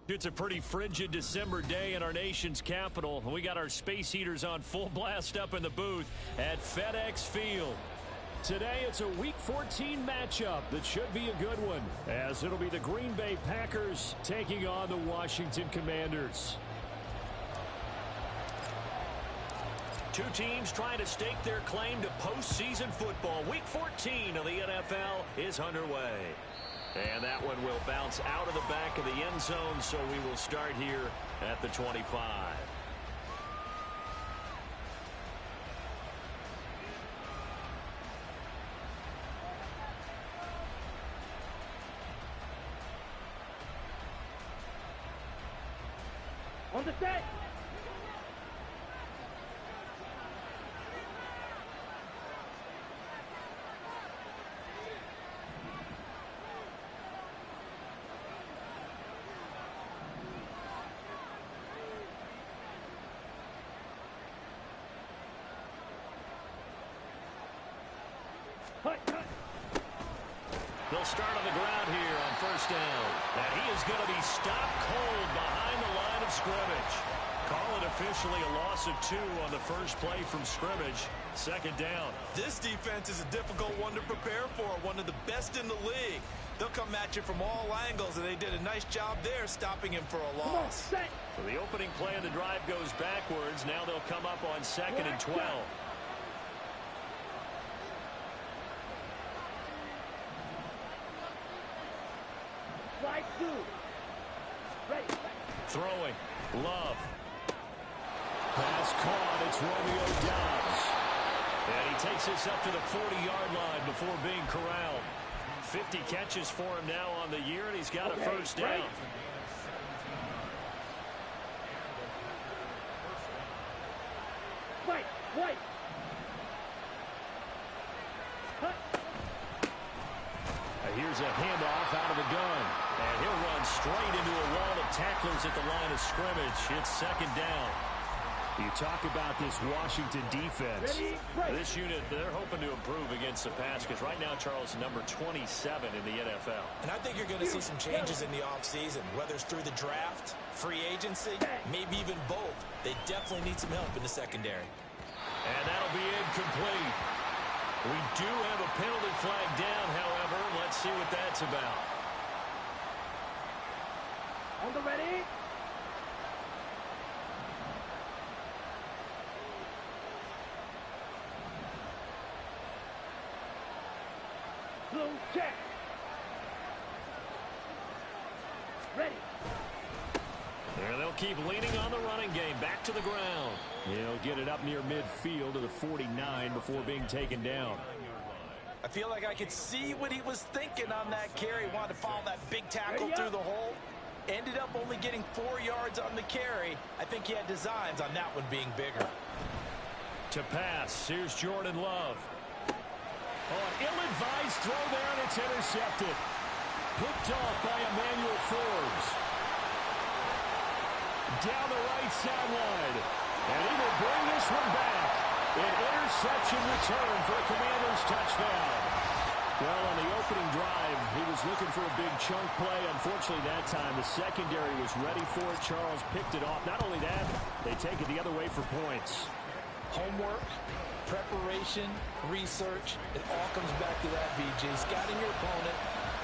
It's a pretty frigid December day in our nation's capital. We got our space heaters on full blast up in the booth at FedEx Field. Today, it's a Week 14 matchup that should be a good one, as it'll be the Green Bay Packers taking on the Washington Commanders. Two teams trying to stake their claim to postseason football. Week 14 of the NFL is underway. And that one will bounce out of the back of the end zone, so we will start here at the 25. On the set. They'll start on the ground here on first down. And he is going to be stopped cold behind the line of scrimmage. Call it officially a loss of 2 on the first play from scrimmage. Second down. This defense is a difficult one to prepare for, one of the best in the league. They'll come at you from all angles, and they did a nice job there stopping him for a loss. So the opening play of the drive goes backwards. Now they'll come up on 2nd and 12. Throwing. Love. Pass caught. It's Romeo Doubs. And he takes this up to the 40-yard line before being corralled. 50 catches for him now on the year, and he's got a first down. White. Here's a handoff out of the gun. And he'll run straight into a wall of tacklers at the line of scrimmage. It's second down. You talk about this Washington defense. This unit, they're hoping to improve against the pass because right now, Charles, number 27 in the NFL. And I think you're going to see some changes in the offseason, whether it's through the draft, free agency, maybe even both. They definitely need some help in the secondary. And that'll be incomplete. We do have a penalty flag down, however. Let's see what that's about. On the ready. Blue check. Ready. There they'll keep leaning on the running game. Back to the ground. He'll get it up near midfield to the 49 before being taken down. I feel like I could see what he was thinking on that carry. Wanted to follow that big tackle through the hole. Ended up only getting 4 yards on the carry. I think he had designs on that one being bigger. To pass, here's Jordan Love. Oh, an ill-advised throw there, and it's intercepted. Picked off by Emmanuel Forbes. Down the right sideline. And he will bring this one back. An interception return for a Commanders touchdown. Well, on the opening drive, he was looking for a big chunk play. Unfortunately, that time, the secondary was ready for it. Charles picked it off. Not only that, they take it the other way for points. Homework, preparation, research, it all comes back to that, BJ. Scouting your opponent,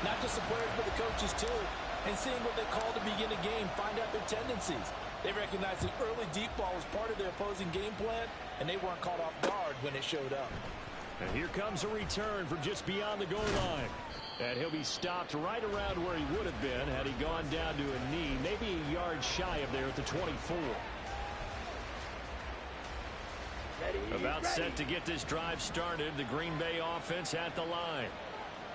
not just the players, but the coaches too, and seeing what they call to begin a game, find out their tendencies. They recognized the early deep ball was part of their opposing game plan, and they weren't caught off guard when it showed up. And here comes a return from just beyond the goal line. And he'll be stopped right around where he would have been had he gone down to a knee, maybe a yard shy of there at the 24. About set to get this drive started. The Green Bay offense at the line.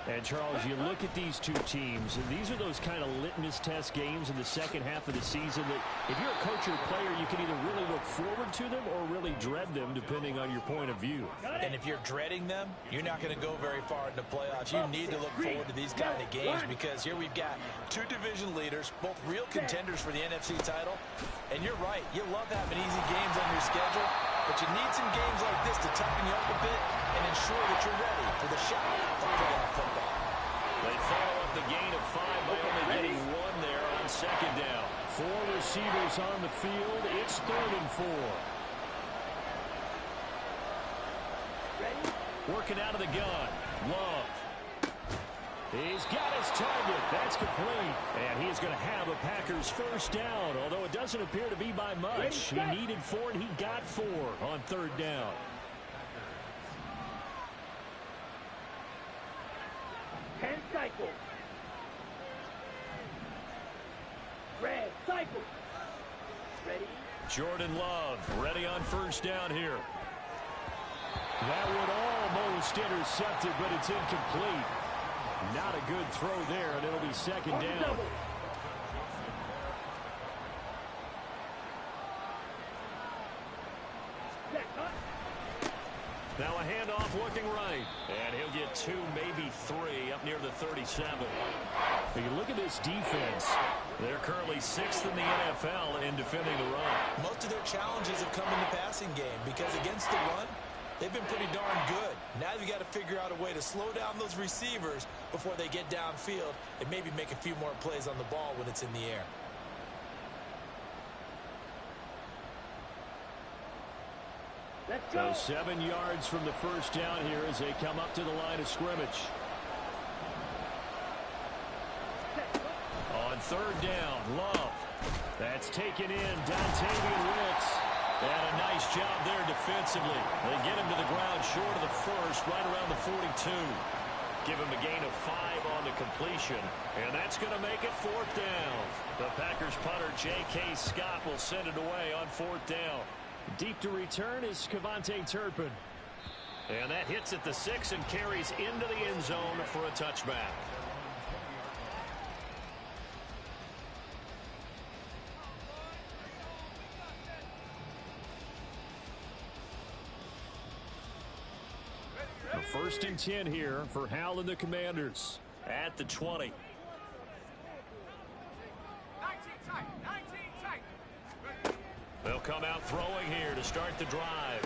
And, Charles, you look at these two teams, and these are those kind of litmus test games in the second half of the season that if you're a coach or a player, you can either really look forward to them or really dread them, depending on your point of view. And if you're dreading them, you're not going to go very far in the playoffs. You need to look forward to these kind of games because here we've got two division leaders, both real contenders for the NFC title. And you're right, you love having easy games on your schedule, but you need some games like this to toughen you up a bit and ensure that you're ready for the shot of playoff football. They follow up the gain of 5 by only getting 1 there on second down. Four receivers on the field. It's 3rd and 4. Ready? Working out of the gun. Love. He's got his target. That's complete. And he's going to have a Packers first down, although it doesn't appear to be by much. He needed 4, and he got 4 on 3rd down. Hand cycle. Red cycle. Ready? Jordan Love ready on first down here. That would almost intercept it, but it's incomplete. Not a good throw there, and it'll be 2nd down. Double. Set, cut. Now a handoff looking right. And he'll get 2, maybe 3 up near the 37. But you look at this defense. They're currently 6th in the NFL in defending the run. Most of their challenges have come in the passing game because against the run, they've been pretty darn good. Now you've got to figure out a way to slow down those receivers before they get downfield and maybe make a few more plays on the ball when it's in the air. Let's go. So 7 yards from the first down here as they come up to the line of scrimmage. On 3rd down, Love. That's taken in. Dontavian Wicks. And a nice job there defensively. They get him to the ground short of the first, right around the 42. Give him a gain of 5 on the completion. And that's going to make it 4th down. The Packers punter J.K. Scott will send it away on 4th down. Deep to return is Kevontae Turpin. And that hits at the 6 and carries into the end zone for a touchback. A 1st and 10 here for Hal and the Commanders at the 20. 19 tight. They'll come out throwing here to start the drive.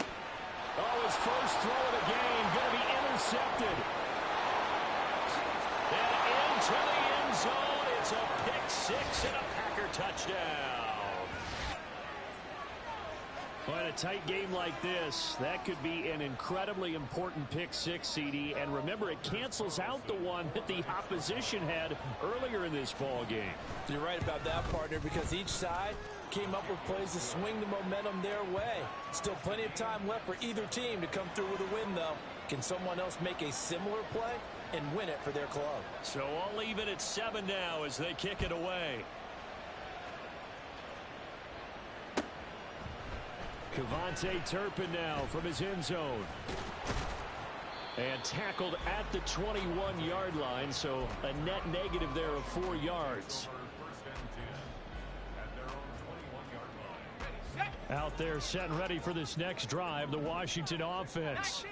Oh, his first throw of the game going to be intercepted. And into the end zone. It's a pick 6 and a Packer touchdown. Well, in a tight game like this, that could be an incredibly important pick 6, CD. And remember, it cancels out the one that the opposition had earlier in this ball game. You're right about that, partner, because each side came up with plays to swing the momentum their way. Still plenty of time left for either team to come through with a win, though. Can someone else make a similar play and win it for their club? So I'll leave it at 7 now as they kick it away. Kevontae Turpin now from his end zone. And tackled at the 21-yard line, so a net negative there of 4 yards. Out there set and ready for this next drive, the Washington offense.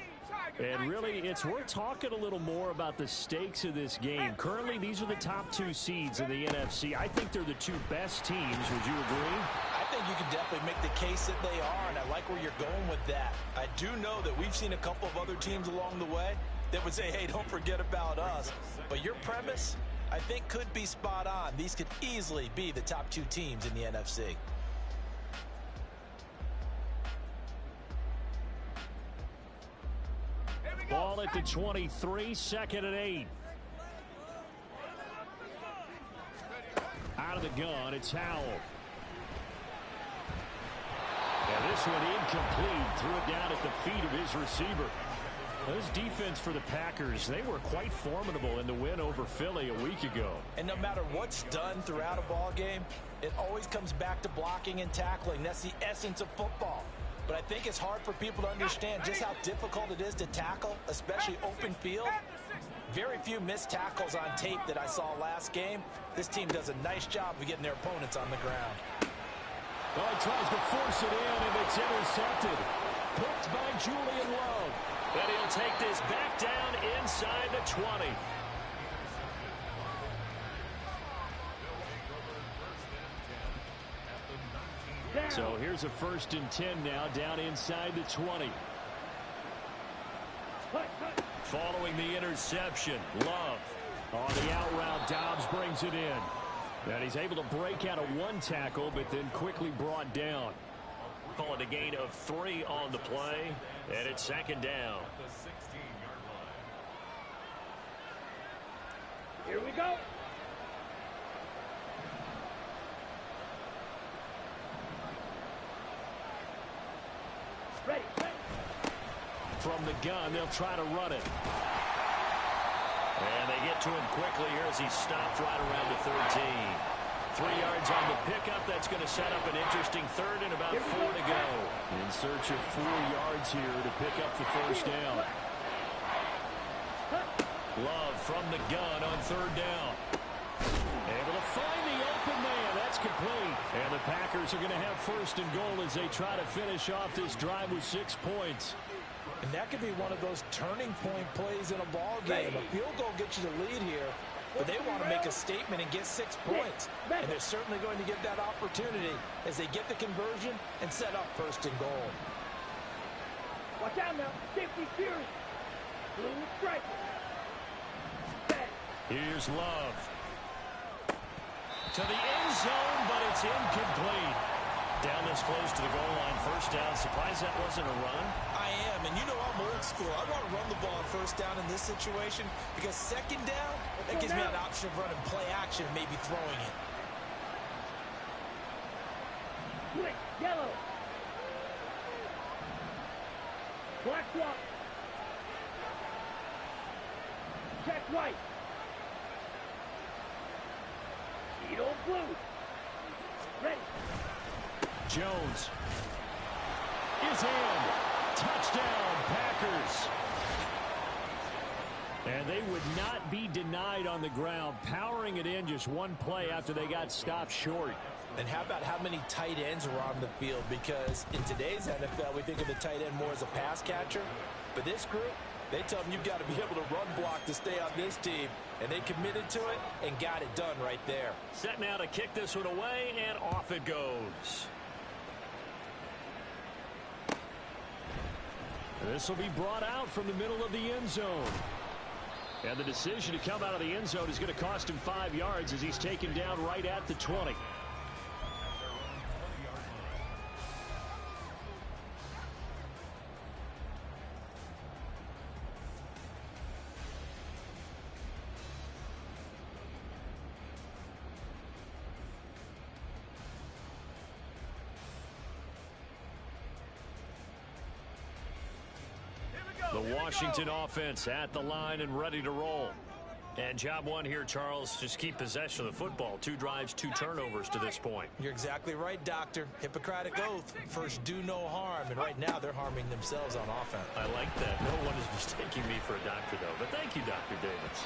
And really, it's worth talking a little more about the stakes of this game. Currently, these are the top 2 seeds in the NFC. I think they're the 2 best teams. Would you agree? I think you can definitely make the case that they are, and I like where you're going with that. I do know that we've seen a couple of other teams along the way that would say, hey, don't forget about us. But your premise, I think, could be spot on. These could easily be the top 2 teams in the NFC. Ball at the 23, 2nd and 8. Out of the gun, it's Howell. And this one incomplete. Threw it down at the feet of his receiver. This defense for the Packers, they were quite formidable in the win over Philly a week ago. And no matter what's done throughout a ball game, it always comes back to blocking and tackling. That's the essence of football. But I think it's hard for people to understand just how difficult it is to tackle, especially open field. Very few missed tackles on tape that I saw last game. This team does a nice job of getting their opponents on the ground. Well, he tries to force it in, and it's intercepted. Picked by Julian Love. And he'll take this back down inside the 20. So here's a 1st and 10 now, down inside the 20. Following the interception, Love on the out route. Dobbs brings it in. And he's able to break out of one tackle, but then quickly brought down. Call it a gain of 3 on the play, and it's second down. Here we go. Ready. From the gun, they'll try to run it. And they get to him quickly here as he stopped right around the 13. 3 yards on the pickup. That's going to set up an interesting third and about 4 to go. In search of 4 yards here to pick up the first down. Love from the gun on third down. Able to find the open man. That's complete. And the Packers are going to have first and goal as they try to finish off this drive with 6 points. And that could be one of those turning point plays in a ball game. A field goal gets you the lead here, but they want to make a statement and get 6 points. And they're certainly going to get that opportunity as they get the conversion and set up first and goal. Watch out now. Safety serious. Blue striker. Here's Love. To the end zone, but it's incomplete. Down this close to the goal line. First down. Surprised that wasn't a run? I am, and you know I'm old school. I want to run the ball on first down in this situation because second down, that gives me an option of running play action and maybe throwing it. Quick, yellow. Black swap. Check right. Edo blue. Ready. Jones is in. Touchdown, Packers. And they would not be denied on the ground, powering it in just one play after they got stopped short. And how about how many tight ends are on the field? Because in today's NFL, we think of the tight end more as a pass catcher. But this group, they tell them you've got to be able to run block to stay on this team. And they committed to it and got it done right there. Set now to kick this one away, and off it goes. This will be brought out from the middle of the end zone. And the decision to come out of the end zone is going to cost him 5 yards as he's taken down right at the 20. The Washington offense at the line and ready to roll. And job one here, Charles, just keep possession of the football. 2 drives, 2 turnovers to this point. You're exactly right, Doctor. Hippocratic oath. First, do no harm. And right now, they're harming themselves on offense. I like that. No one is mistaking me for a doctor, though. But thank you, Dr. Davis.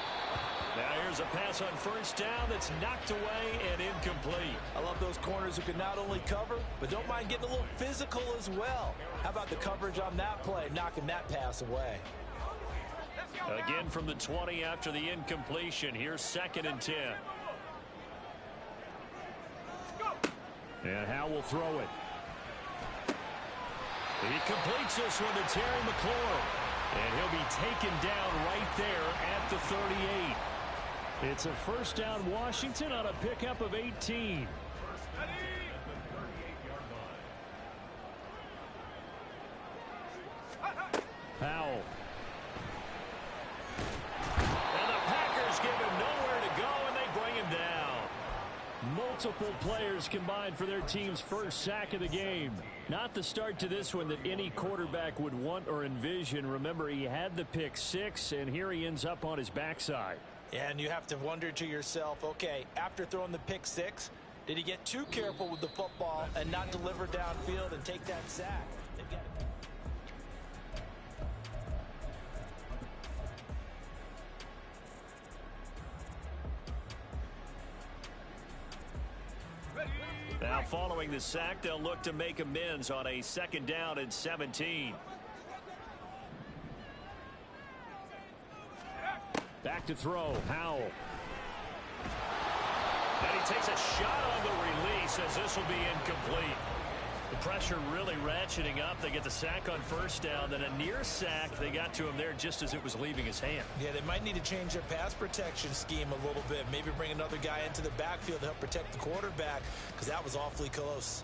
Now here's a pass on first down that's knocked away and incomplete. I love those corners who can not only cover, but don't mind getting a little physical as well. How about the coverage on that play, knocking that pass away? Again from the 20 after the incompletion. Here's 2nd and 10. And Howe will throw it. He completes this one to Terry McLaurin. And he'll be taken down right there at the 38. It's a first down Washington on a pickup of 18. Powell. And the Packers give him nowhere to go, and they bring him down. Multiple players combined for their team's first sack of the game. Not the start to this one that any quarterback would want or envision. Remember, he had the pick 6, and here he ends up on his backside. And you have to wonder to yourself, okay, after throwing the pick 6, did he get too careful with the football and not deliver downfield and take that sack? Now following the sack, they'll look to make amends on a 2nd down and 17. Back to throw, Howell. And he takes a shot on the release as this will be incomplete. The pressure pressure really ratcheting up. They get the sack on first down, then a near sack. They got to him there just as it was leaving his hand. Yeah, they might need to change their pass protection scheme a little bit. Maybe bring another guy into the backfield to help protect the quarterback, because that was awfully close.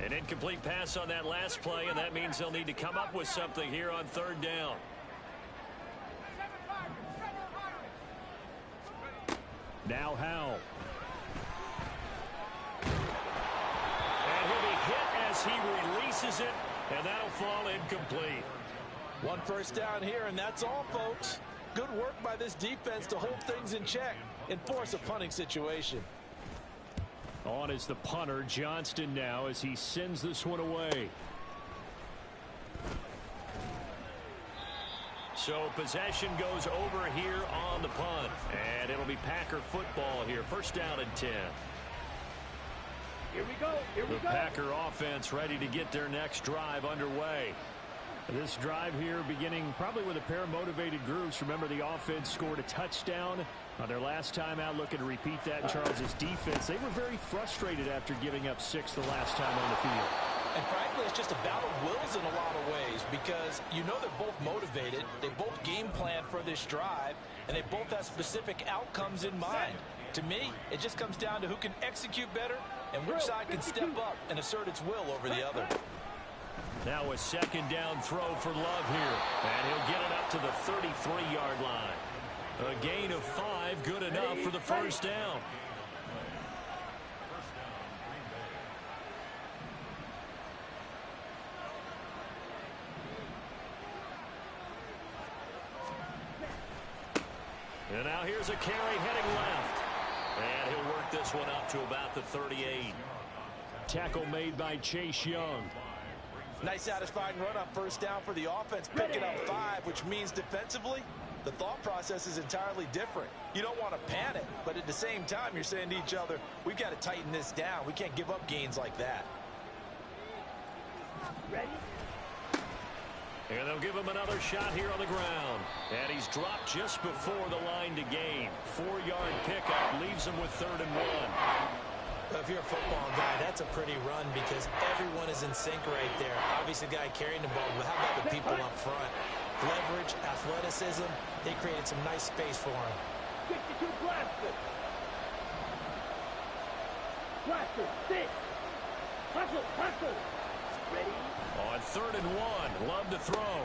An incomplete pass on that last play, and that means they'll need to come up with something here on third down. Now Howell. And he'll be hit as he releases it, and that'll fall incomplete. One first down here, and that's all, folks. Good work by this defense to hold things in check and force a punting situation. On is the punter, Johnston, now as he sends this one away. So possession goes over here on the punt. And it'll be Packer football here. First down and 10. Here we go. Here we go. The Packer offense ready to get their next drive underway. This drive here beginning probably with a pair of motivated groups. Remember, the offense scored a touchdown on their last time out. Looking to repeat that in Charles' defense. They were very frustrated after giving up 6 the last time on the field. And frankly, it's just a battle of wills in a lot of ways, because you know they're both motivated. They both game plan for this drive, and they both have specific outcomes in mind. To me, it just comes down to who can execute better and which side can step up and assert its will over the other. Now a second down throw for Love here. And he'll get it up to the 33-yard line. A gain of 5, good enough for the first down. And now here's a carry heading left. And he'll work this one up to about the 38. Tackle made by Chase Young. Nice satisfying run on first down for the offense, picking up 5, which means defensively, the thought process is entirely different. You don't want to panic, but at the same time, you're saying to each other, we've got to tighten this down. We can't give up gains like that. Ready? And they'll give him another shot here on the ground. And he's dropped just before the line to gain. 4-yard pickup leaves him with 3rd and 1. If you're a football guy, that's a pretty run because everyone is in sync right there. Obviously, the guy carrying the ball, but how about the people up front? Leverage, athleticism, they created some nice space for him. 62 blaster. Blaster, 6. Hustle, hustle. Ready? On 3rd and 1, Love to throw.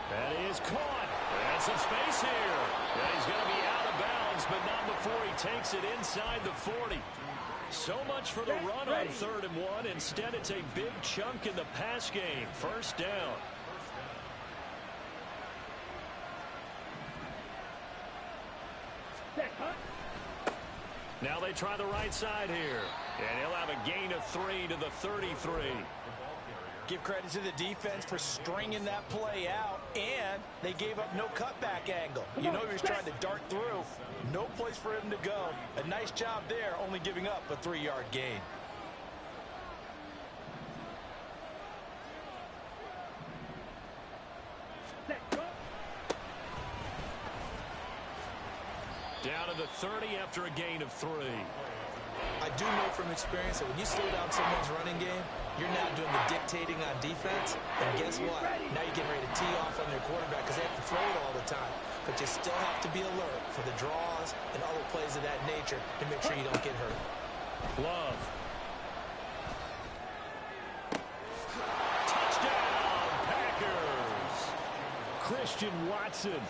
That is caught. And some space here. And he's going to be out of bounds, but not before he takes it inside the 40. So much for the run on 3rd and 1. Instead, it's a big chunk in the pass game. First down. Now they try the right side here. And he'll have a gain of 3 to the 33. Give credit to the defense for stringing that play out, and they gave up no cutback angle. You know he was trying to dart through. No place for him to go. A nice job there, only giving up a 3-yard gain. Down to the 30 after a gain of 3. I do know from experience that when you slow down someone's running game, you're now doing the dictating on defense. And guess what? Now you're getting ready to tee off on their quarterback because they have to throw it all the time. But you still have to be alert for the draws and other plays of that nature to make sure you don't get hurt. Love. Touchdown, Packers. Christian Watson.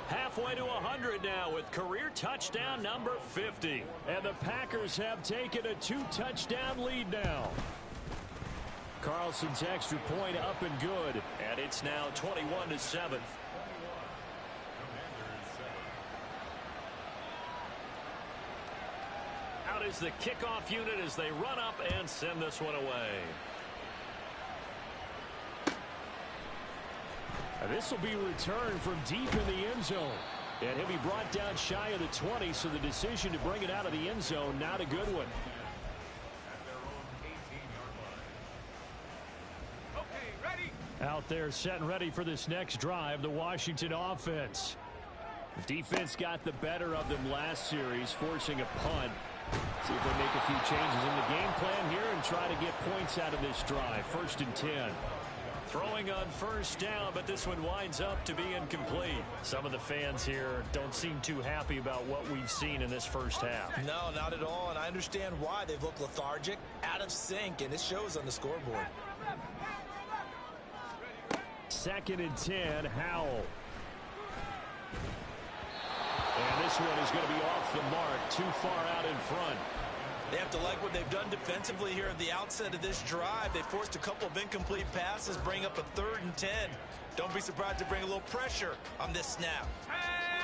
Halfway to 100 now with career touchdown number 50. And the Packers have taken a 2-touchdown lead now. Carlson's extra point up and good. And it's now 21-7. Out is the kickoff unit as they run up and send this one away. This will be returned from deep in the end zone. And he'll be brought down shy of the 20, so the decision to bring it out of the end zone, not a good one. Out there set and ready for this next drive, the Washington offense. Defense got the better of them last series, forcing a punt. See if they make a few changes in the game plan here and try to get points out of this drive. 1st and 10. Throwing on 1st down, but this one winds up to be incomplete. Some of the fans here don't seem too happy about what we've seen in this first half. No, not at all, and I understand why. They've looked lethargic, out of sync, and it shows on the scoreboard. 2nd and 10, Howell. And this one is going to be off the mark, too far out in front. They have to like what they've done defensively here at the outset of this drive. They forced a couple of incomplete passes, bring up a 3rd and 10. Don't be surprised to bring a little pressure on this snap.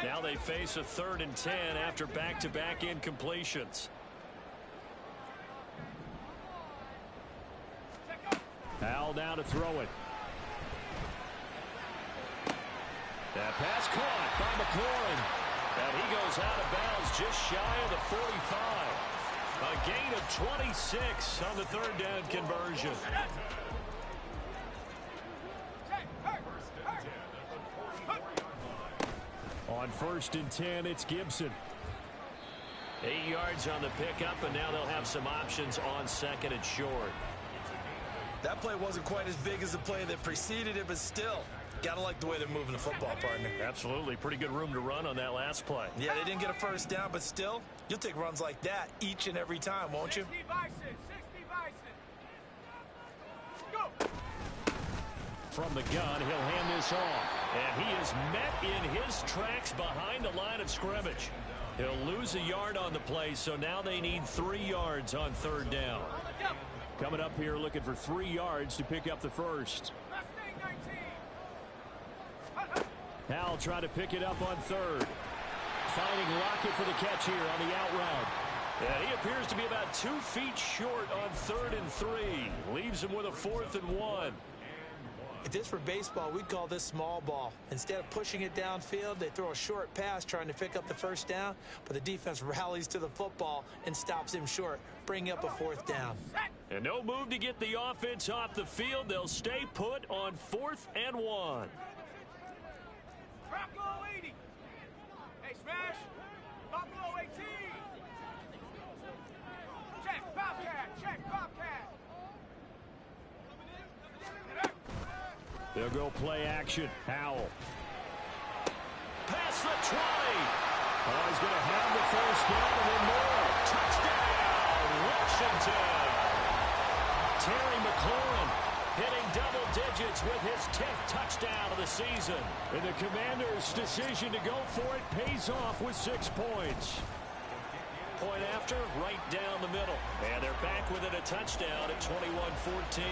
Now they face a 3rd and 10 after back-to-back incompletions. Howell now to throw it. That pass caught by McLaurin. And he goes out of bounds just shy of the 45. A gain of 26 on the 3rd down conversion. On 1st and 10, it's Gibson. 8 yards on the pickup, and now they'll have some options on 2nd and short. That play wasn't quite as big as the play that preceded it, but still, gotta like the way they're moving the football, partner. Absolutely. Pretty good room to run on that last play. Yeah, they didn't get a 1st down, but still, you'll take runs like that each and every time, won't you? 60 Bison, 60 Bison. Go. From the gun, he'll hand this off. And he is met in his tracks behind the line of scrimmage. He'll lose a yard on the play, so now they need 3 yards on 3rd down. Coming up here looking for 3 yards to pick up the first. Howell trying to pick it up on 3rd. Finding Lockett for the catch here on the out route. And he appears to be about 2 feet short on 3rd and 3. Leaves him with a 4th and 1. If this were baseball, we'd call this small ball. Instead of pushing it downfield, they throw a short pass trying to pick up the 1st down, but the defense rallies to the football and stops him short, bringing up a 4th down. And no move to get the offense off the field. They'll stay put on 4th and 1. Buffalo 80. Hey, Smash. Buffalo 18. Check, Bobcat. Check, Bobcat. They'll go play action. Howell. Past the 20. Oh, he's going to have the 1st down and then more. Touchdown, Washington. Terry McLaurin hitting double digits with his 10th touchdown of the season. And the Commanders' decision to go for it pays off with 6 points. Point after, right down the middle. And they're back within a touchdown at 21-14.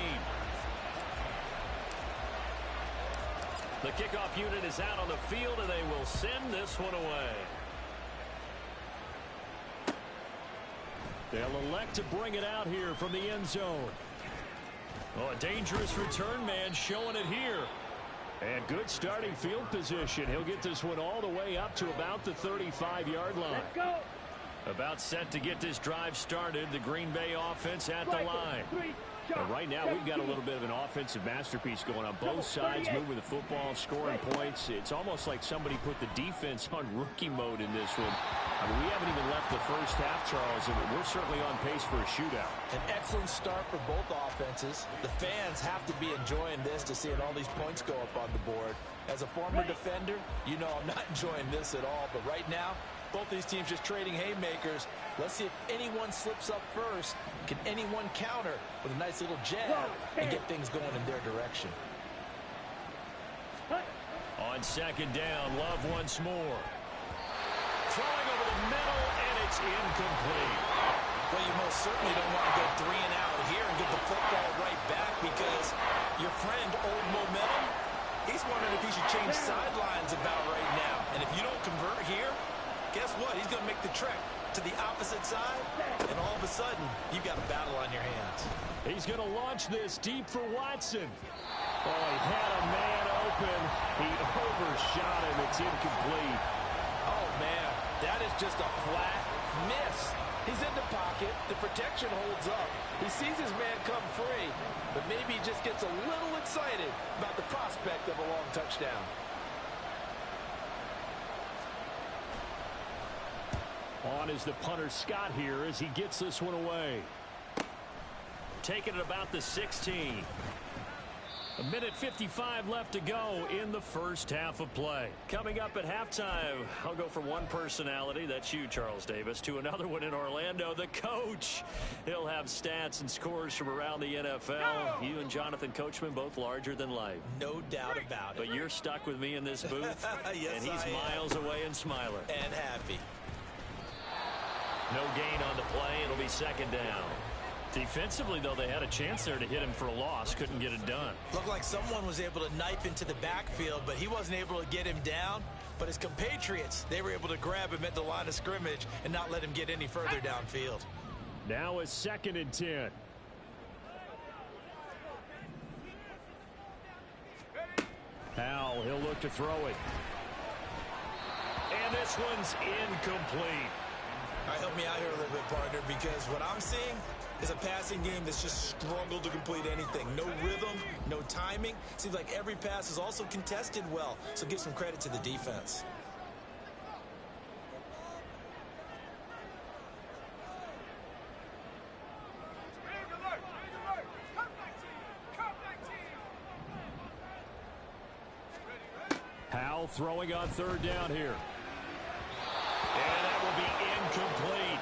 The kickoff unit is out on the field, and they will send this one away. They'll elect to bring it out here from the end zone. Oh, a dangerous return man showing it here. And good starting field position. He'll get this one all the way up to about the 35-yard line. Let's go. About set to get this drive started. The Green Bay offense at the line. And right now, we've got a little bit of an offensive masterpiece going on both sides, moving the football, scoring points. It's almost like somebody put the defense on rookie mode in this one. I mean, we haven't even left the first half, Charles, and we're certainly on pace for a shootout. An excellent start for both offenses. The fans have to be enjoying this to seeing all these points go up on the board. As a former defender, you know I'm not enjoying this at all. But right now, both these teams just trading haymakers. Let's see if anyone slips up first. Can anyone counter with a nice little jab and get things going in their direction? On 2nd down, Love once more. Throwing over the middle, and it's incomplete. Well, you most certainly don't want to go 3 and out here and get the football right back because your friend, Old Momentum, he's wondering if he should change sidelines about right now. And if you don't convert here, guess what? He's going to make the trek to the opposite side, and all of a sudden, you've got a battle on your hands. He's going to launch this deep for Watson. Oh, he had a man open. He overshot him. It's incomplete. Oh, man, that is just a flat miss. He's in the pocket. The protection holds up. He sees his man come free, but maybe he just gets a little excited about the prospect of a long touchdown. on is the punter Scott here as he gets this one away. Taking it about the 16. A minute 55 left to go in the first half of play. Coming up at halftime, I'll go from one personality, that's you, Charles Davis, to another one in Orlando, the coach. He'll have stats and scores from around the NFL. You and Jonathan Coachman both larger than life. No doubt about it. But you're stuck with me in this booth, yes, and he's miles away and smiling. And happy. No gain on the play. It'll be second down. Defensively, though, they had a chance there to hit him for a loss. Couldn't get it done. Looked like someone was able to knife into the backfield, but he wasn't able to get him down. But his compatriots, they were able to grab him at the line of scrimmage and not let him get any further downfield. Now a 2nd and 10. Howell, he'll look to throw it. And this one's incomplete. All right, help me out here a little bit, partner, because what I'm seeing is a passing game that's just struggled to complete anything. No rhythm, no timing. Seems like every pass is also contested well, so give some credit to the defense. Howell throwing on 3rd down here. And that will be incomplete.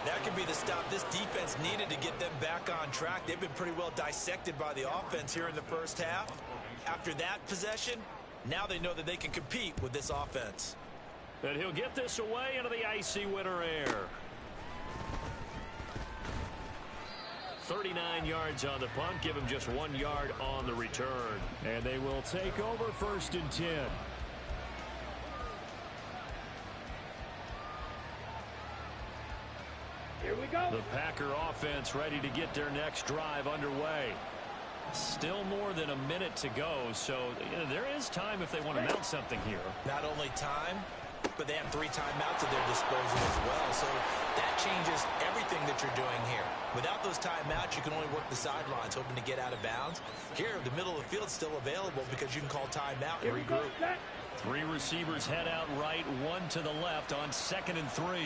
That could be the stop this defense needed to get them back on track. They've been pretty well dissected by the offense here in the first half. After that possession, now they know that they can compete with this offense. And he'll get this away into the icy winter air. 39 yards on the punt. Give him just 1 yard on the return. And they will take over 1st and 10. Here we go. The Packer offense ready to get their next drive underway. Still more than a minute to go, so there is time if they want to mount something here. Not only time, but they have 3 timeouts at their disposal as well. So that changes everything that you're doing here. Without those timeouts, you can only work the sidelines, hoping to get out of bounds. Here, the middle of the field's still available because you can call timeout and regroup. 3 receivers head out right, 1 to the left on 2nd and 3.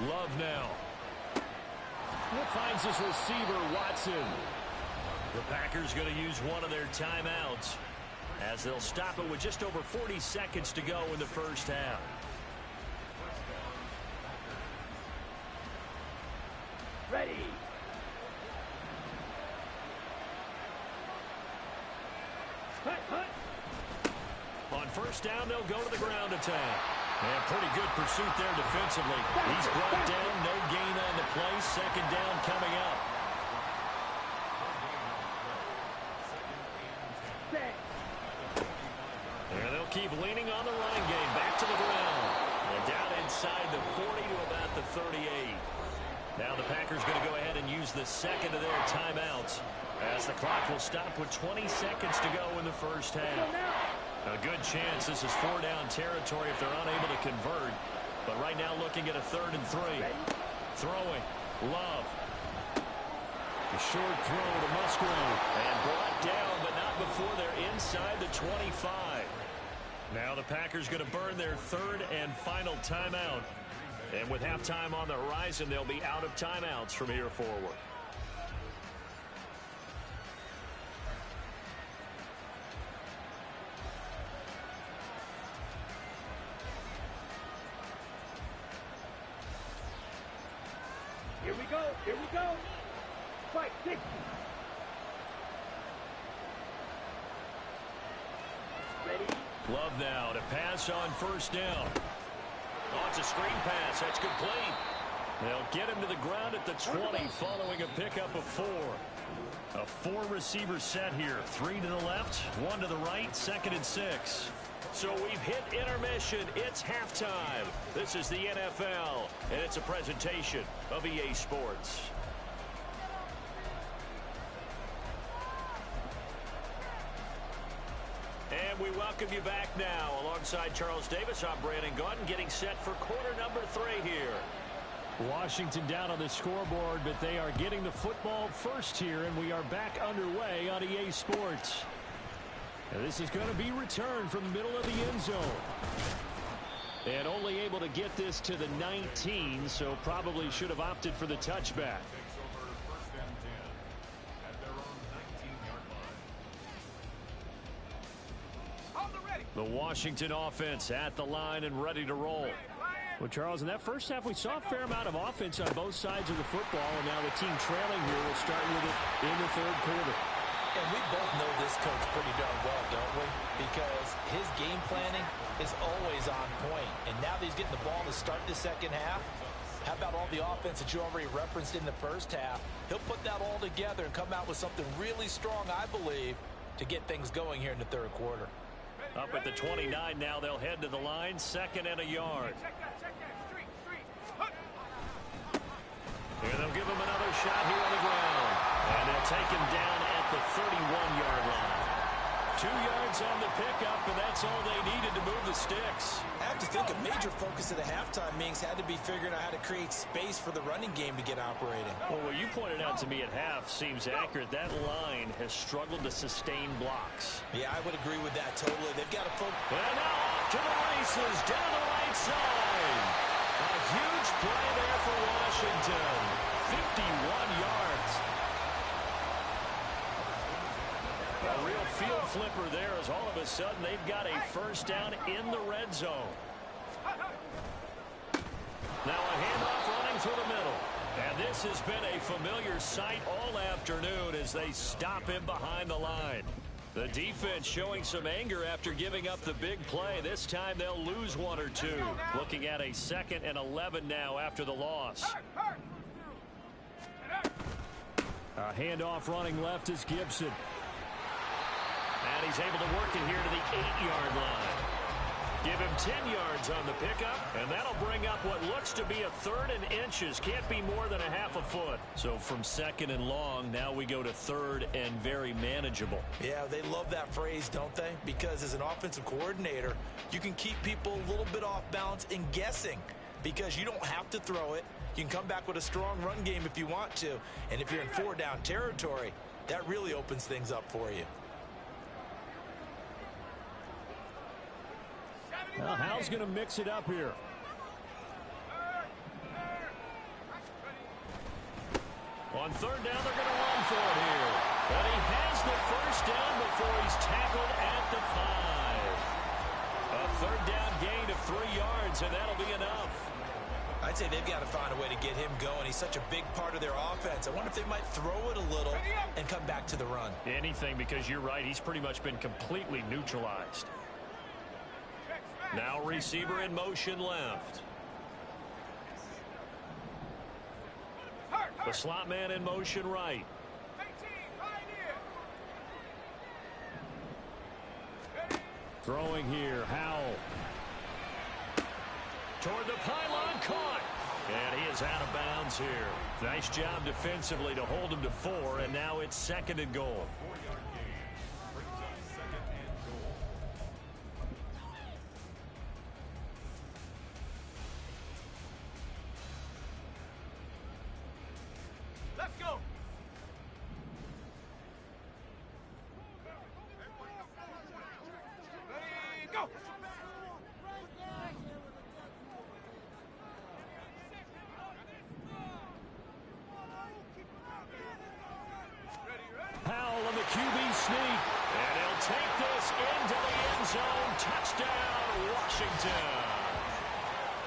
Love now. Finds his receiver, Watson. The Packers going to use one of their timeouts as they'll stop it with just over 40 seconds to go in the first half. Ready. On first down, they'll go to the ground attack. And pretty good pursuit there defensively. He's brought down, no gain on the play. Second down coming up. And they'll keep leaning on the run game. Back to the ground. And down inside the 40 to about the 38. Now the Packers going to go ahead and use the second of their timeouts as the clock will stop with 20 seconds to go in the first half. A good chance this is 4-down territory if they're unable to convert. But right now looking at a 3rd and 3. Throwing. Love. A short throw to Musgrave. And brought down, but not before they're inside the 25. Now the Packers going to burn their 3rd and final timeout. And with halftime on the horizon, they'll be out of timeouts from here forward. Here we go. Here we go. Fight 60. Ready. Love now to pass on first down. Oh, it's a screen pass. That's complete. They'll get him to the ground at the 20 following a pickup of 4. A 4-receiver set here. 3 to the left, 1 to the right, 2nd and 6. So we've hit intermission. It's halftime. This is the NFL, and it's a presentation of EA Sports. And we welcome you back now. Alongside Charles Davis, I'm Brandon Gaudin, getting set for quarter number 3 here. Washington down on the scoreboard, but they are getting the football first here, and we are back underway on EA Sports. And this is going to be returned from the middle of the end zone. And only able to get this to the 19, so probably should have opted for the touchback. The Washington offense at the line and ready to roll. Well, Charles, in that first half, we saw a fair amount of offense on both sides of the football, and now the team trailing here will start with it in the third quarter. And we both know this coach pretty darn well, don't we? Because his game planning is always on point. And now that he's getting the ball to start the second half, how about all the offense that you already referenced in the first half? He'll put that all together and come out with something really strong, I believe, to get things going here in the third quarter. Up at the 29 now, they'll head to the line, 2nd and a yard. Here they'll give him another shot here on the ground. And they'll take him down at the 31-yard line. 2 yards on the pickup, and that's all they needed to move the sticks. I have to think a major focus of the halftime meetings had to be figuring out how to create space for the running game to get operating. Well, what you pointed out to me at half seems accurate. That line has struggled to sustain blocks. Yeah, I would agree with that totally. They've got to focus. And now off to the races, down the right side. A huge play there for Washington. 51 yards. A real field flipper there as all of a sudden they've got a first down in the red zone. Now a handoff running through the middle. And this has been a familiar sight all afternoon as they stop him behind the line. The defense showing some anger after giving up the big play. This time they'll lose 1 or 2. Looking at a 2nd and 11 now after the loss. A handoff running left is Gibson. And he's able to work it here to the 8-yard line. Give him 10 yards on the pickup, and that'll bring up what looks to be a 3rd and inches. Can't be more than a half a foot. So from 2nd and long, now we go to 3rd and very manageable. Yeah, they love that phrase, don't they? Because as an offensive coordinator, you can keep people a little bit off balance and guessing because you don't have to throw it. You can come back with a strong run game if you want to. And if you're in 4-down territory, that really opens things up for you. Well, Hal's going to mix it up here. On 3rd down, they're going to run for it here. But he has the first down before he's tackled at the 5. A 3rd down gain of 3 yards, and that'll be enough. I'd say they've got to find a way to get him going. He's such a big part of their offense. I wonder if they might throw it a little and come back to the run. Anything, because you're right. He's pretty much been completely neutralized. Now receiver in motion left. The slot man in motion right. Throwing here, Howell. Toward the pylon, caught. And he is out of bounds here. Nice job defensively to hold him to 4, and now it's 2nd and goal. Howell on the QB sneak. And he'll take this into the end zone. Touchdown, Washington.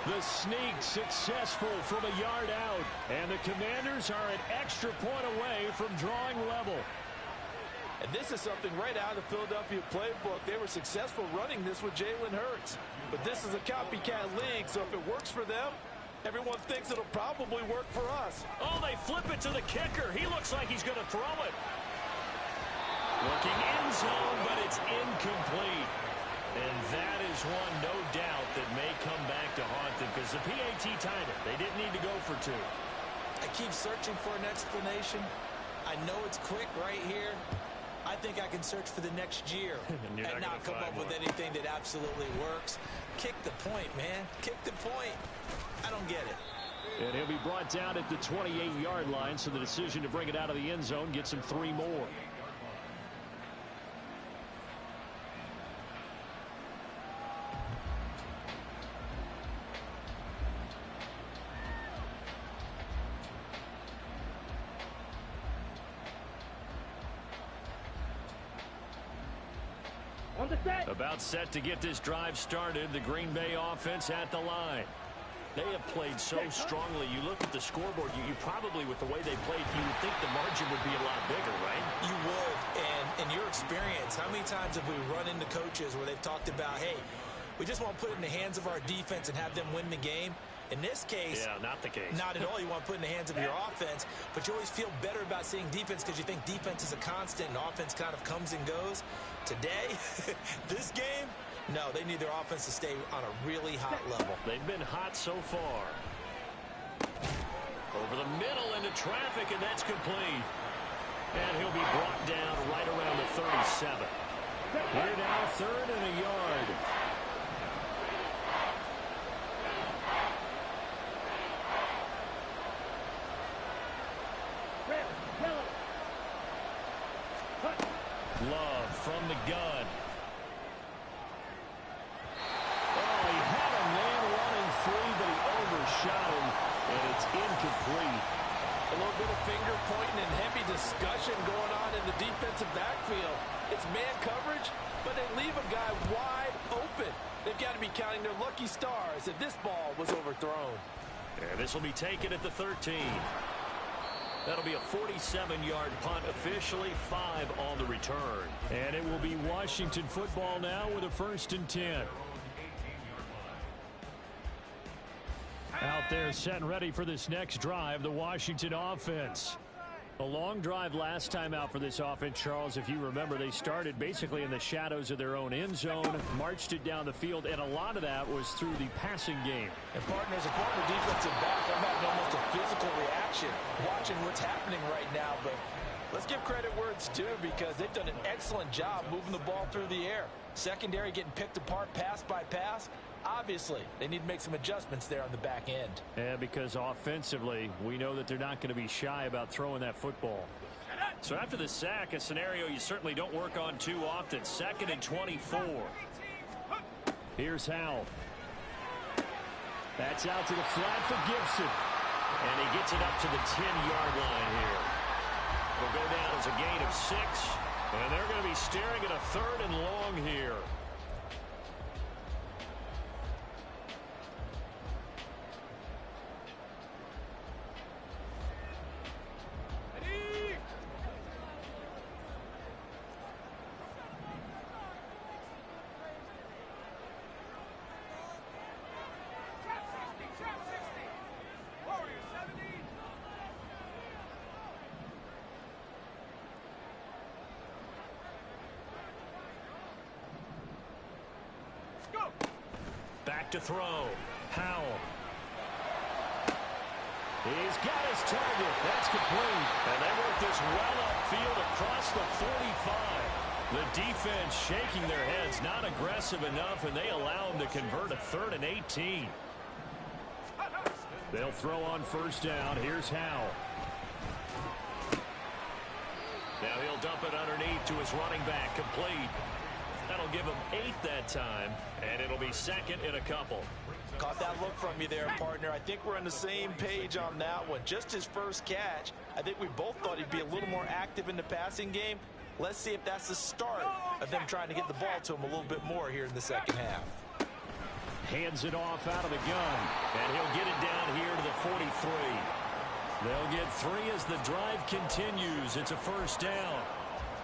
The sneak successful from a yard out. And the Commanders are an extra point away from drawing level. And this is something right out of the Philadelphia playbook. They were successful running this with Jalen Hurts. But this is a copycat league, so if it works for them, everyone thinks it'll probably work for us. Oh, they flip it to the kicker. He looks like he's going to throw it. Looking end zone, but it's incomplete. And that is one, no doubt, that may come back to haunt them because the PAT tied it. They didn't need to go for 2. I keep searching for an explanation. I know it's quick right here. I think I can search for the next year and not come up with anything that absolutely works. Kick the point, man. Kick the point. I don't get it. And he'll be brought down at the 28-yard line, so the decision to bring it out of the end zone gets him 3 more. On the set. About set to get this drive started. The Green Bay offense at the line. They have played so strongly. You look at the scoreboard, you probably, with the way they played, you would think the margin would be a lot bigger, right? You would. And in your experience, how many times have we run into coaches where they've talked about, hey, we just want to put it in the hands of our defense and have them win the game? In this case, yeah, not the case. Not at all. You want to put it in the hands of your offense, but you always feel better about seeing defense because you think defense is a constant and offense kind of comes and goes. Today, this game, no, they need their offense to stay on a really hot level. They've been hot so far. Over the middle into traffic, and that's complete. And he'll be brought down right around the 37. Here now, 3rd and a yard. Love from the gun. Oh, he had a man running free, but he overshot him, and it's incomplete. A little bit of finger pointing and heavy discussion going on in the defensive backfield. It's man coverage, but they leave a guy wide open. They've got to be counting their lucky stars if this ball was overthrown. And this will be taken at the 13. That'll be a 47-yard punt, officially 5 on the return. And it will be Washington football now with a 1st and 10. Out there set and ready for this next drive, the Washington offense. A long drive last time out for this offense, Charles. If you remember, they started basically in the shadows of their own end zone, marched it down the field, and a lot of that was through the passing game. And partners, a former defensive back, I'm having almost a physical reaction watching what's happening right now. But let's give credit where it's due because they've done an excellent job moving the ball through the air. Secondary getting picked apart pass by pass. Obviously, they need to make some adjustments there on the back end. Yeah, because offensively, we know that they're not going to be shy about throwing that football. So after the sack, a scenario you certainly don't work on too often. 2nd and 24. Here's Howell. That's out to the flat for Gibson. And he gets it up to the 10-yard line here. It'll go down as a gain of 6. And they're going to be staring at a 3rd and long here. Back to throw. Howell. He's got his target. That's complete. And they work this well upfield across the 45. The defense shaking their heads, not aggressive enough, and they allow him to convert a 3rd and 18. They'll throw on 1st down. Here's Howell. Now he'll dump it underneath to his running back, complete. That'll give him 8 that time, and it'll be 2nd and a couple. Caught that look from you there, partner. I think we're on the same page on that one. Just his first catch. I think we both thought he'd be a little more active in the passing game. Let's see if that's the start of them trying to get the ball to him a little bit more here in the second half. Hands it off out of the gun. And he'll get it down here to the 43. They'll get 3 as the drive continues. It's a 1st down.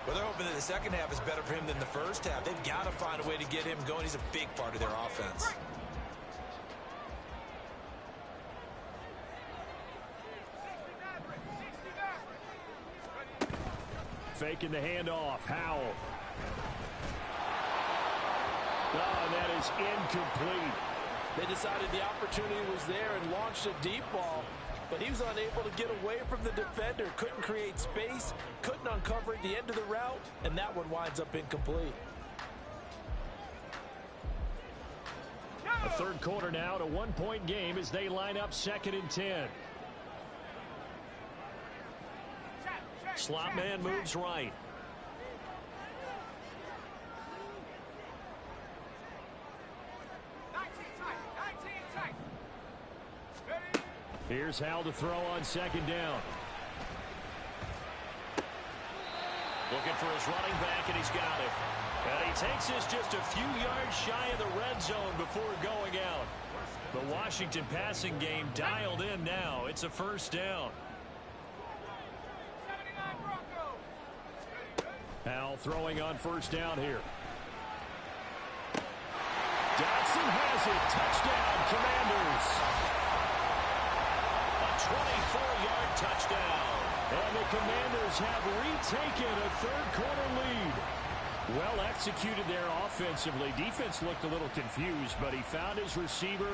Well, they're hoping that the second half is better for him than the first half. They've got to find a way to get him going. He's a big part of their offense. Faking the handoff. Howell. Oh, that is incomplete. They decided the opportunity was there and launched a deep ball, but he was unable to get away from the defender. Couldn't create space, couldn't uncover at the end of the route, and that one winds up incomplete. A 3rd quarter now, to 1-point game as they line up 2nd and 10. Slot man moves right. Here's Howell to throw on 2nd down. Looking for his running back, and he's got it. And he takes this just a few yards shy of the red zone before going out. The Washington passing game dialed in now. It's a first down. Powell throwing on first down here. Dotson has it. Touchdown, Commanders. A 24-yard touchdown. And the Commanders have retaken a third-quarter lead. Well executed there offensively. Defense looked a little confused, but he found his receiver,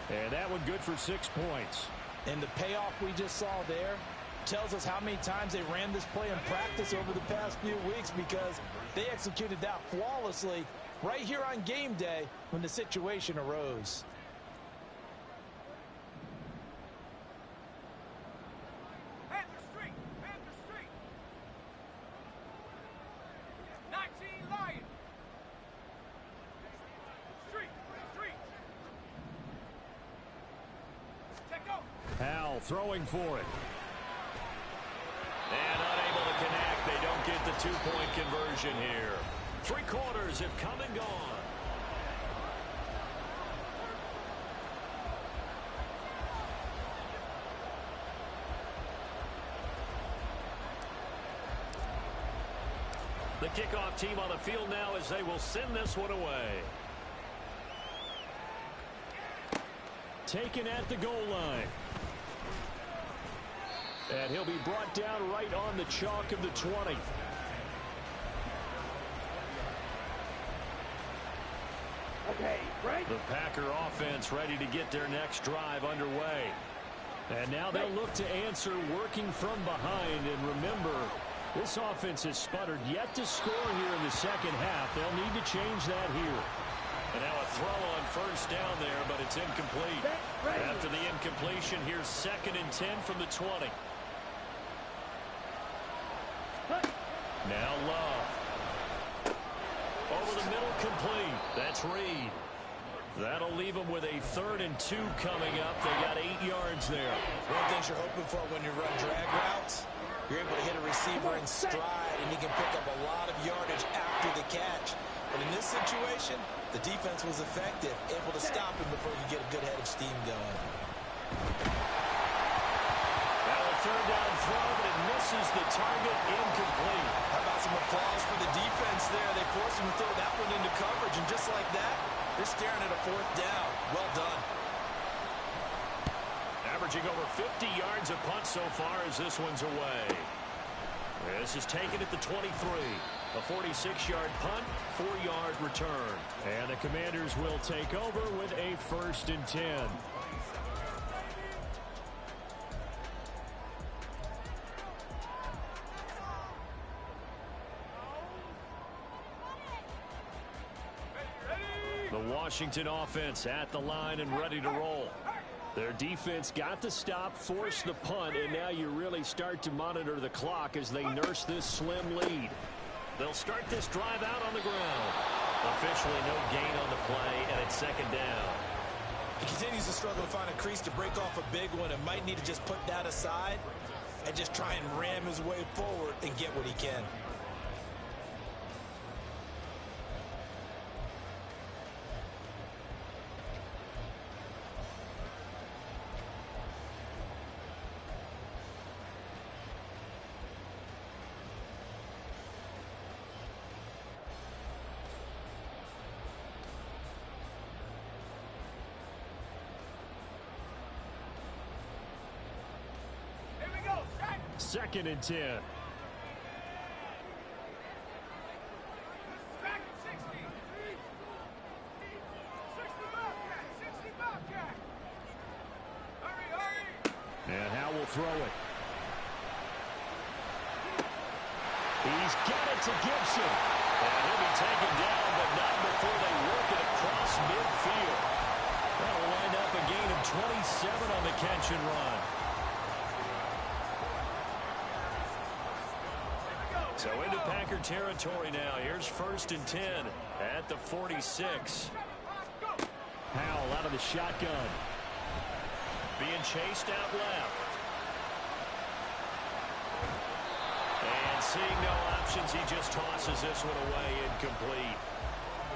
and that one good for 6 points. And the payoff we just saw there tells us how many times they ran this play in practice over the past few weeks, because they executed that flawlessly right here on game day when the situation arose. Powell throwing for it. And unable to connect. They don't get the two-point conversion here. 3 quarters have come and gone. The kickoff team on the field now as they will send this one away. Taken at the goal line. And he'll be brought down right on the chalk of the 20. Okay, right. The Packer offense ready to get their next drive underway. And now they'll look to answer working from behind. And remember, this offense has sputtered yet to score here in the second half. They'll need to change that here. And now a throw on first down there, but it's incomplete. After the incompletion, here's 2nd and 10 from the 20. Now Love. Over the middle, complete. That's Reed. That'll leave them with a 3rd and 2 coming up. They got 8 yards there. One of the things you're hoping for when you run drag routes, you're able to hit a receiver in stride, and he can pick up a lot of yardage after the catch. But in this situation, the defense was effective, able to stop him before he could get a good head of steam going. Now a 3rd down throw, but it misses the target, incomplete. How about some applause for the defense there? They forced him to throw that one into coverage, and just like that, they're staring at a 4th down. Well done. Averaging over 50 yards a punt so far as this one's away. This is taken at the 23. A 46-yard punt, 4-yard return. And the Commanders will take over with a 1st and 10. The Washington offense at the line and ready to roll. Their defense got the stop, forced the punt, and now you really start to monitor the clock as they nurse this slim lead. They'll start this drive out on the ground. Officially no gain on the play, and it's 2nd down. He continues to struggle to find a crease to break off a big one, and might need to just put that aside and just try and ram his way forward and get what he can. Second and 10. And Howe will throw it. He's got it to Gibson. And he'll be taken down, but not before they work it across midfield. That'll wind up a gain of 27 on the catch and run. So into Packer territory now. Here's 1st and 10 at the 46. Powell out of the shotgun. Being chased out left. And seeing no options, he just tosses this one away incomplete.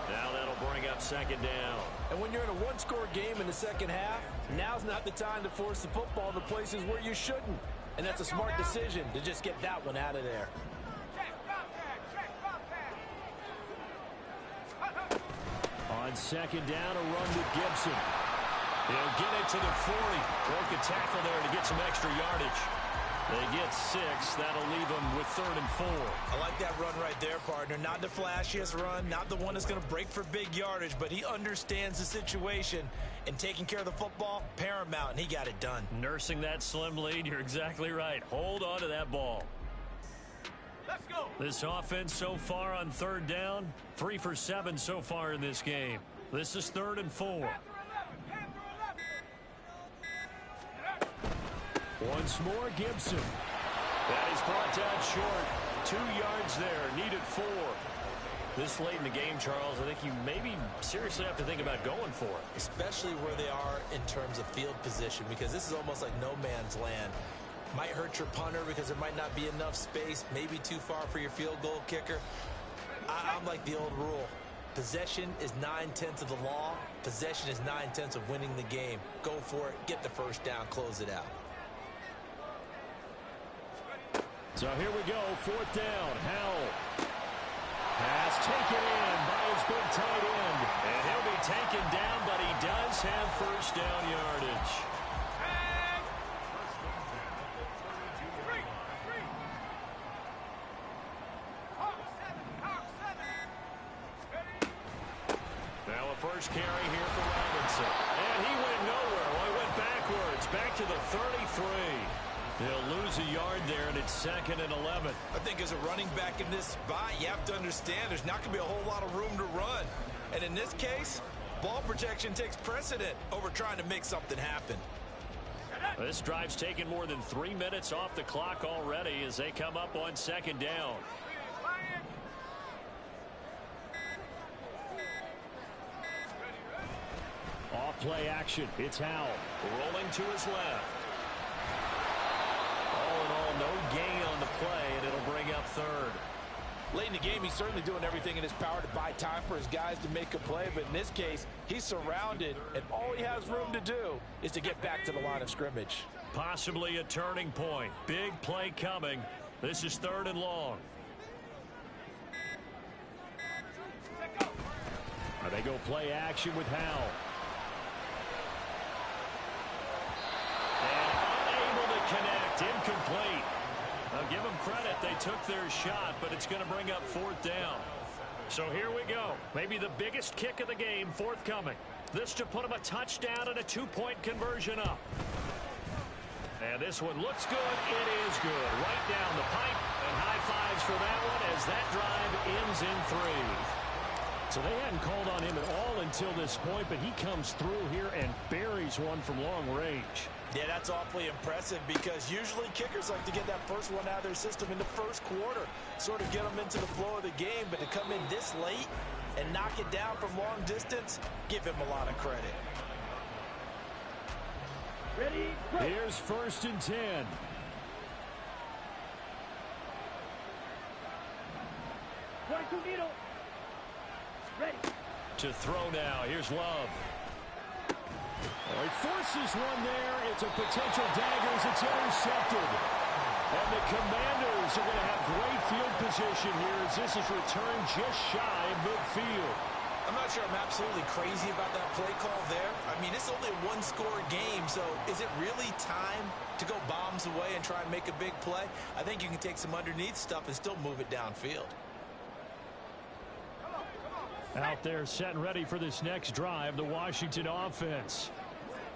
Now that'll bring up second down. And when you're in a one-score game in the second half, now's not the time to force the football to places where you shouldn't. And that's a smart decision to just get that one out of there. On second down, a run with Gibson. He'll get it to the 40. Broke a tackle there to get some extra yardage. They get 6. That'll leave them with 3rd and 4. I like that run right there, partner. Not the flashiest run, not the one that's going to break for big yardage, but he understands the situation, and taking care of the football, paramount, and he got it done. Nursing that slim lead, you're exactly right. Hold on to that ball. Let's go. This offense so far on 3rd down, 3 for 7 so far in this game. This is 3rd and 4. Once more, Gibson. That is brought down short. 2 yards there, needed 4. This late in the game, Charles, I think you maybe seriously have to think about going for it. Especially where they are in terms of field position, because this is almost like no man's land. Might hurt your punter because there might not be enough space, maybe too far for your field goal kicker. I'm like the old rule. Possession is 9/10 of the law. Possession is 9/10 of winning the game. Go for it, get the first down, close it out. So here we go, 4th down. Howell. Pass taken in by his big tight end. And he'll be taken down, but he does have first down yardage. Now a first carry here for Robinson. And he went nowhere. Well, he went backwards, back to the 33. They'll lose a yard there, and it's 2nd and 11. I think as a running back in this spot, you have to understand there's not going to be a whole lot of room to run. And in this case, ball protection takes precedent over trying to make something happen. This drive's taken more than 3 minutes off the clock already as they come up on 2nd down. Off play action. It's Howell. Rolling to his left. All in all, no gain on the play, and it'll bring up 3rd. Late in the game, he's certainly doing everything in his power to buy time for his guys to make a play. But in this case, he's surrounded, and all he has room to do is to get back to the line of scrimmage. Possibly a turning point. Big play coming. This is 3rd and long. They go play action with Howell. Connect, incomplete. I'll give them credit. They took their shot, but it's going to bring up 4th down. So here we go. Maybe the biggest kick of the game forthcoming. This to put them a touchdown and a 2-point conversion up. And this one looks good. It is good. Right down the pipe. And high fives for that one as that drive ends in 3. So they hadn't called on him at all until this point, but he comes through here and buries one from long range. Yeah, that's awfully impressive because usually kickers like to get that first one out of their system in the first quarter, sort of get them into the flow of the game, but to come in this late and knock it down from long distance, give him a lot of credit. Ready, go. Here's 1st and 10. One, two, needle. Ready. To throw now. Here's Love. Well, he forces one there. It's a potential dagger as it's intercepted. And the Commanders are going to have great field position here as this is returned just shy of midfield. I'm not sure I'm absolutely crazy about that play call there. I mean, it's only a one-score game, so is it really time to go bombs away and try and make a big play? I think you can take some underneath stuff and still move it downfield. Out there set and ready for this next drive, the Washington offense.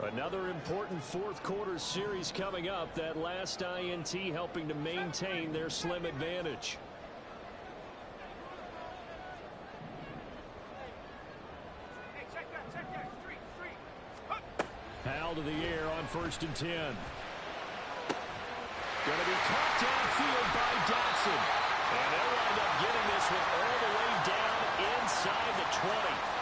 Another important 4th quarter series coming up. That last INT helping to maintain their slim advantage. Hey, check that. Street. Howell to the air on 1st and 10. Going to be caught downfield by Dotson. And they'll wind up getting this one all the way down inside the 20.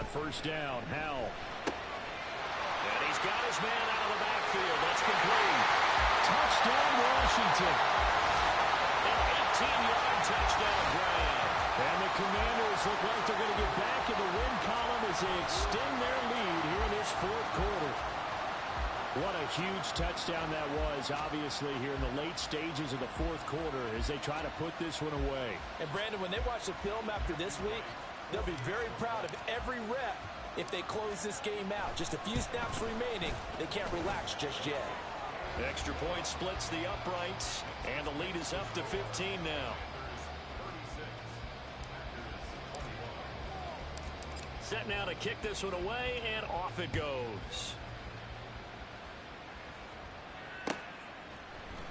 first down. Howell. And he's got his man out of the backfield. That's complete. Touchdown, Washington. An 18-yard touchdown grab. And the Commanders look like they're going to get back in the win column as they extend their lead here in this fourth quarter. What a huge touchdown that was, obviously, here in the late stages of the fourth quarter as they try to put this one away. And, Brandon, when they watch the film after this week, they'll be very proud of every rep if they close this game out. Just a few snaps remaining. They can't relax just yet. Extra point splits the uprights, and the lead is up to 15 now. Set now to kick this one away, and off it goes.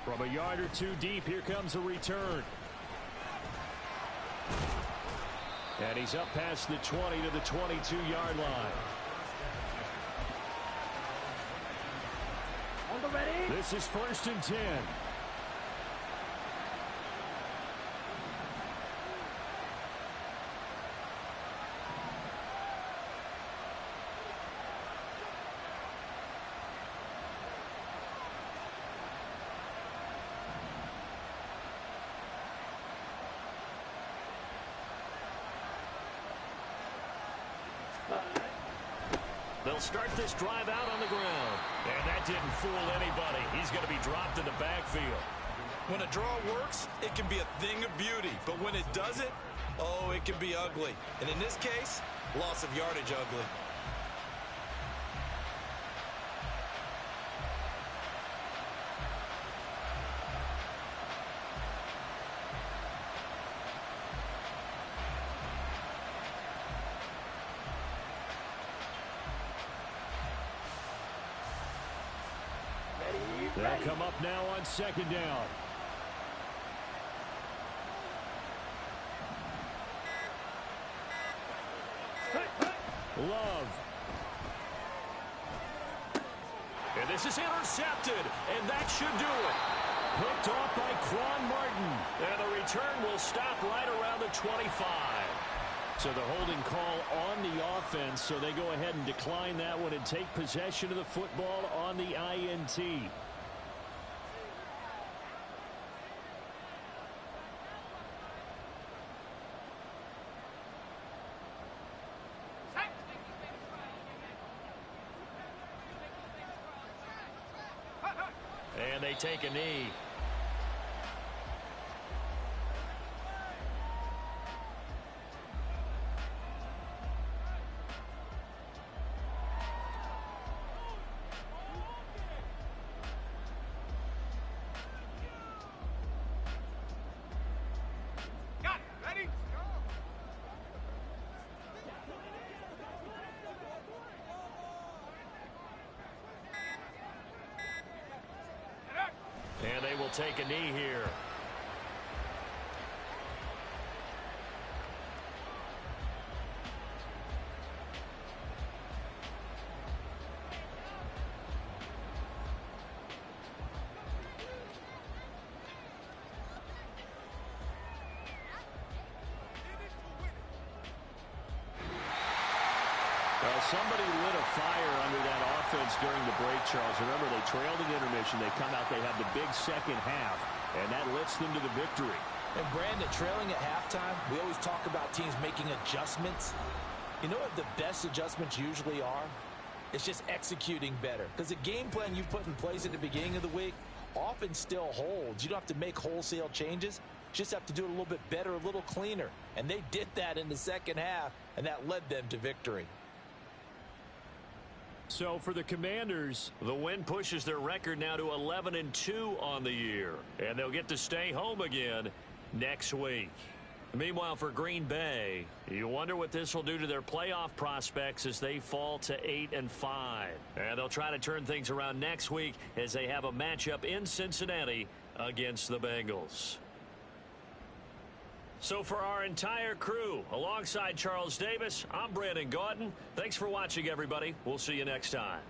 From a yard or two deep, here comes a return. And he's up past the 20 to the 22-yard line. On the ready. This is 1st and 10. They'll start this drive out on the ground. And that didn't fool anybody. He's going to be dropped in the backfield. When a draw works, it can be a thing of beauty. But when it doesn't, oh, it can be ugly. And in this case, loss of yardage ugly. They'll come up now on 2nd down. Love. And this is intercepted, and that should do it. Hooked off by Quan Martin. And the return will stop right around the 25. So the holding call on the offense, so they go ahead and decline that one and take possession of the football on the INT. And they take a knee. And they will take a knee here. Well, somebody lit a fire under that offense during the break, Charles. Remember, they trailed in intermission. They come out, they have the big second half, and that lifts them to the victory. And, Brandon, trailing at halftime, we always talk about teams making adjustments. You know what the best adjustments usually are? It's just executing better. Because the game plan you put in place at the beginning of the week often still holds. You don't have to make wholesale changes. You just have to do it a little bit better, a little cleaner. And they did that in the second half, and that led them to victory. So for the Commanders, the win pushes their record now to 11-2 on the year. And they'll get to stay home again next week. Meanwhile, for Green Bay, you wonder what this will do to their playoff prospects as they fall to 8-5. And they'll try to turn things around next week as they have a matchup in Cincinnati against the Bengals. So for our entire crew, alongside Charles Davis, I'm Brandon Gaudin. Thanks for watching, everybody. We'll see you next time.